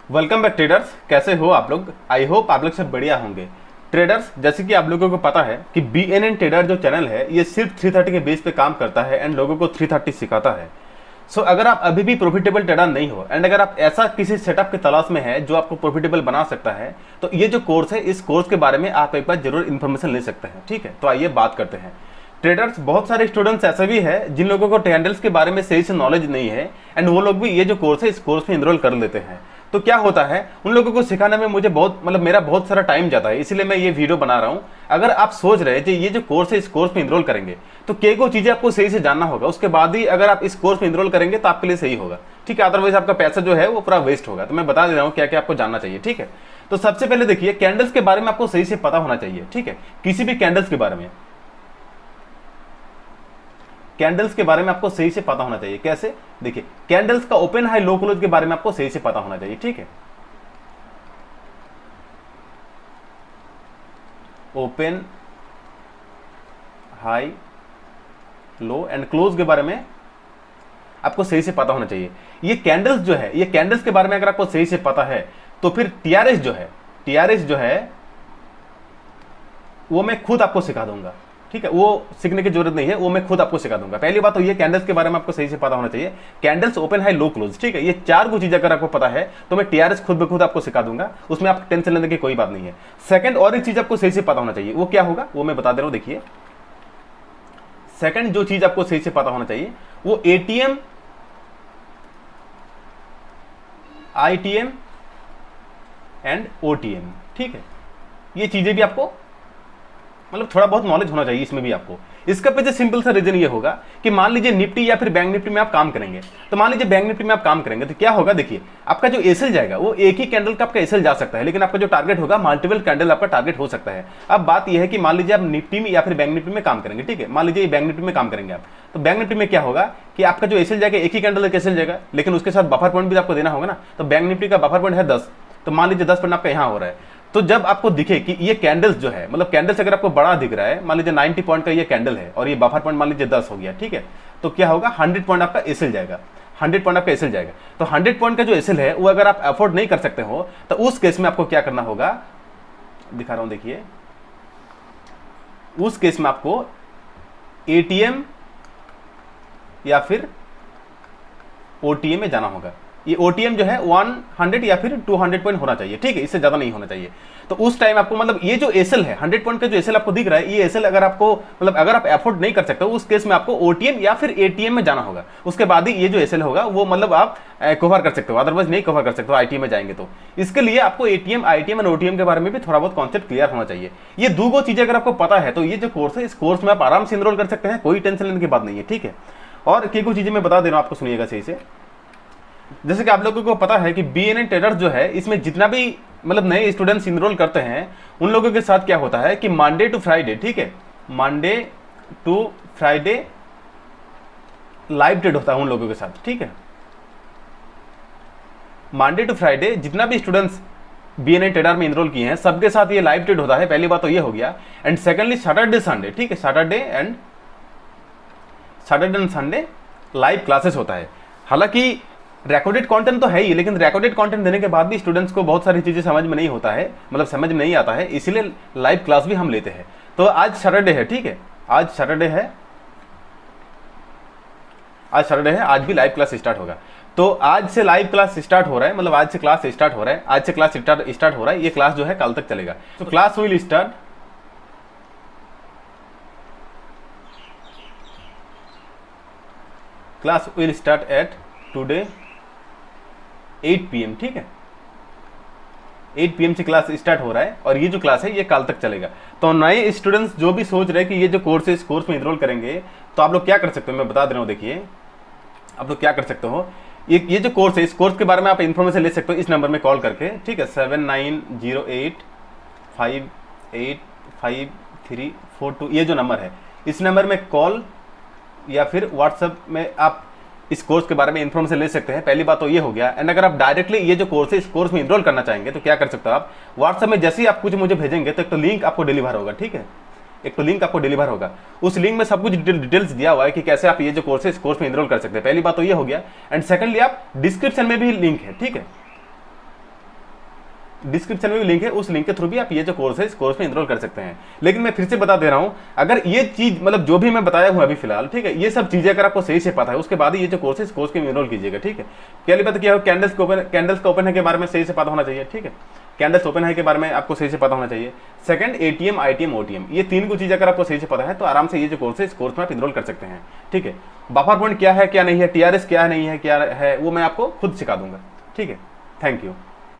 Welcome back traders. कैसे हो आप लोग? आई होप आप लोग सब बढ़िया होंगे। ट्रेडर्स, जैसे कि आप लोगों को पता है कि BNN ट्रेडर जो चैनल है ये सिर्फ 330 के बेस पे काम करता है एंड लोगों को 330 सिखाता है। सो अगर आप अभी भी प्रॉफिटेबल ट्रेडर नहीं हो एंड अगर आप ऐसा किसी सेटअप की तलाश में है जो आपको प्रॉफिटेबल बना सकता है, तो ये जो कोर्स है इस कोर्स के बारे में आप एक बार जरूर इन्फॉर्मेशन ले सकते हैं। ठीक है, तो आइए बात करते हैं। ट्रेडर्स, बहुत सारे स्टूडेंट्स ऐसे भी है जिन लोगों को कैंडल्स के बारे में सही से नॉलेज नहीं है एंड वो लोग भी ये जो कोर्स है इस कोर्स में इनरोल कर लेते हैं। तो क्या होता है, उन लोगों को सिखाने में मुझे मेरा बहुत सारा टाइम जाता है, इसलिए मैं ये वीडियो बना रहा हूँ। अगर आप सोच रहे हैं कि ये जो कोर्स है इस कोर्स में इनरोल करेंगे तो कई को चीजें आपको सही से जानना होगा, उसके बाद ही अगर आप इस कोर्स में इनरोल करेंगे तो आपके लिए सही होगा। ठीक है, अदरवाइज आपका पैसा जो है वो पूरा वेस्ट होगा। तो मैं बता दे रहा हूँ क्या क्या आपको जानना चाहिए। ठीक है, तो सबसे पहले देखिए, कैंडल्स के बारे में आपको सही से पता होना चाहिए। ठीक है, किसी भी कैंडल्स के बारे में आपको सही से पता होना चाहिए। कैसे? देखिए, कैंडल्स का ओपन हाई लो क्लोज के बारे में आपको सही से पता होना चाहिए। ठीक है, open high low and close के बारे में आपको सही से पता होना चाहिए। ये कैंडल्स जो है, ये कैंडल्स के बारे में अगर आपको सही से पता है तो फिर टीआरएस जो है वो मैं खुद आपको सिखा दूंगा। ठीक है, वो सीखने की जरूरत नहीं है, वो मैं खुद आपको सिखा दूंगा। पहली बात तो ये कैंडल्स के बारे में आपको सही से पता होना चाहिए। Candles open high low close, ठीक है, ये चार को चीज अगर आपको पता है तो मैं टीआरएस खुद ब खुद आपको सिखा दूंगा, उसमें आप टेंशन लेने की कोई बात नहीं है। सेकंड और एक चीज आपको सही से पता होना चाहिए, वो क्या होगा वो मैं बता दे रहा हूं। देखिए, सेकंड जो चीज आपको सही से पता होना चाहिए वो एटीएम, आईटीएम एंड ओटीएम। ठीक है, ये चीजें भी आपको थोड़ा बहुत नॉलेज होना चाहिए इसमें भी आपको। इसका पीछे सिंपल सा रीजन ये होगा कि मान लीजिए निफ्टी या फिर बैंक निफ्टी में आप काम करेंगे, तो मान लीजिए बैंक निफ्टी में आप काम करेंगे तो क्या होगा, देखिए आपका जो एसएल जाएगा वो एक ही कैंडल का आपका एसएल जा सकता है, लेकिन आपका जो टारगेट होगा मल्टीपल कैंडल आपका टारगेट हो सकता है। अब बात यह है कि मान लीजिए आप निफ्टी में या फिर बैंक निफ्टी में काम करेंगे, ठीक है, मान लीजिए बैंक निफ्टी में काम करेंगे आप, तो बैंक निफ्टी में क्या होगा कि आपका जो एसएल जाएगा एक ही कैंडल का एसएल जाएगा, लेकिन उसके साथ बफर पॉइंट भी आपको देना होगा ना। तो बैंक निफ्टी का बफर पॉइंट है 10, तो मान लीजिए 10 पॉइंट आपका यहाँ हो रहा है। तो जब आपको दिखे कि ये कैंडल्स जो है, कैंडल्स अगर आपको बड़ा दिख रहा है, मान लीजिए 90 पॉइंट का ये कैंडल है और ये बफर पॉइंट मान लीजिए 10 हो गया, ठीक है, तो क्या होगा, 100 पॉइंट आपका एसएल जाएगा। 100 पॉइंट आपका एसएल जाएगा। तो 100 पॉइंट का जो एसएल है वो अगर आप अफोर्ड नहीं कर सकते हो तो उस केस में आपको क्या करना होगा, दिखा रहा हूं, देखिए, उस केस में आपको एटीएम या फिर ओटीएम में जाना होगा। ये ओटीएम जो है 100 या फिर 200 पॉइंट होना चाहिए, ठीक है, इससे ज्यादा नहीं होना चाहिए। तो उस टाइम आपको ये जो एसएल है 100 पॉइंट का जो एसएल आपको दिख रहा है, ये एसएल अगर आपको अगर आप एफोर्ड नहीं कर सकते हो उस केस में आपको ओटीएम या फिर एटीएम में जाना होगा। उसके बाद ही ये जो एसएल होगा वो आप कवर कर सकते हो, अदरवाइज नहीं कवर कर सकते हो आईटीएम में जाएंगे तो। इसके लिए आपको एटीएम, आईटीएम एंड ओटीएम के बारे में भी थोड़ा बहुत कॉन्सेप्ट क्लियर होना चाहिए। ये दो चीजें अगर आपको पता है तो ये जो कोर्स है इस कोर्स में आप आराम से इनरोल कर सकते हैं, कोई टेंशन लेने की बात नहीं है। ठीक है, और कुछ चीजें मैं बता दे रहा हूं आपको, सुनिएगा सही से। जैसे कि आप लोगों को पता है कि BNN ट्रेडर्स जो है इसमें जितना भी नए स्टूडेंट्स इनरोल करते हैं उन लोगों के साथ क्या होता है कि मंडे टू फ्राइडे, ठीक है, Monday to Friday live trade होता है उन लोगों के साथ। ठीक है, मंडे टू फ्राइडे जितना भी स्टूडेंट्स BNN ट्रेडर में इनरोल किए हैं सबके साथ ये लाइव ट्रेड होता है। पहली बात तो ये हो गया। एंड सेकेंडली सैटरडे संडे, ठीक है, Saturday and Sunday live classes होता है। हालांकि रिकॉर्डेड कंटेंट तो है ही, लेकिन रिकॉर्डेड कंटेंट देने के बाद भी स्टूडेंट्स को बहुत सारी चीजें समझ में नहीं होता है, समझ में नहीं आता है, इसीलिए लाइव क्लास भी हम लेते हैं। तो आज सैटरडे है, ठीक है, आज सैटरडे है, आज भी लाइव क्लास स्टार्ट होगा। तो आज से लाइव क्लास स्टार्ट हो रहा है, आज से क्लास स्टार्ट हो रहा है, आज से क्लास स्टार्ट हो रहा है। ये क्लास जो है कल तक चलेगा। तो class will start at today 8 PM, ठीक है, 8 PM से क्लास स्टार्ट हो रहा है और ये जो क्लास है ये कल तक चलेगा। तो नए स्टूडेंट्स जो भी सोच रहे हैं कि ये जो कोर्स है इस कोर्स में इनरोल करेंगे तो आप लोग क्या कर सकते हो, मैं बता दे रहा हूँ। देखिए, आप लोग क्या कर सकते हो, ये जो कोर्स है इस कोर्स के बारे में आप इन्फॉर्मेशन ले सकते हो इस नंबर में कॉल करके, ठीक है, 7908585342, ये जो नंबर है इस नंबर में कॉल या फिर व्हाट्सएप में आप इस कोर्स के बारे में इन्फॉर्मेशन ले सकते हैं। पहली बात तो ये हो गया। एंड अगर आप डायरेक्टली ये जो कोर्स है इस कोर्स में इनरोल करना चाहेंगे तो क्या कर सकते हो, आप व्हाट्सएप में जैसे ही आप कुछ मुझे भेजेंगे तो एक तो लिंक आपको डिलीवर होगा, ठीक है, एक तो लिंक आपको डिलीवर होगा। उस लिंक में सब कुछ डिटेल्स दिया हुआ है कि कैसे आप ये जो कोर्स है इस कोर्स में इनरोल कर सकते हैं। पहली बात तो ये हो गया। एंड सेकंडली आप डिस्क्रिप्शन में भी लिंक है, ठीक है, डिस्क्रिप्शन में भी लिंक है, उस लिंक के थ्रू भी आप ये जो कोर्स है इस कोर्स में इनरोल कर सकते हैं। लेकिन मैं फिर से बता दे रहा हूँ, अगर ये चीज मतलब जो भी मैं बताया हूँ अभी फिलहाल, ठीक है, ये सब चीजें अगर आपको सही से पता है उसके बाद ही ये जो कोर्स है इस कोर्स में इनरोल कीजिएगा, ठीक है। पहली बात क्या हो, कैंडल्स का ओपन है के बारे में सही से पता होना चाहिए, ठीक है, कैंडल्स ओपन है के बारे में आपको सही से पता होना चाहिए। सेकंड, एटीएम, आईटीएम, ओटीएम, ये तीन को चीज अगर आपको सही से पता है तो आराम से ये जो कोर्स है इस कोर्स में आप इनरोल कर सकते हैं, ठीक है। बफर पॉइंट क्या है क्या नहीं है, टीआरएस क्या नहीं है क्या है, वो मैं आपको खुद सिखा दूंगा, ठीक है। Thank you.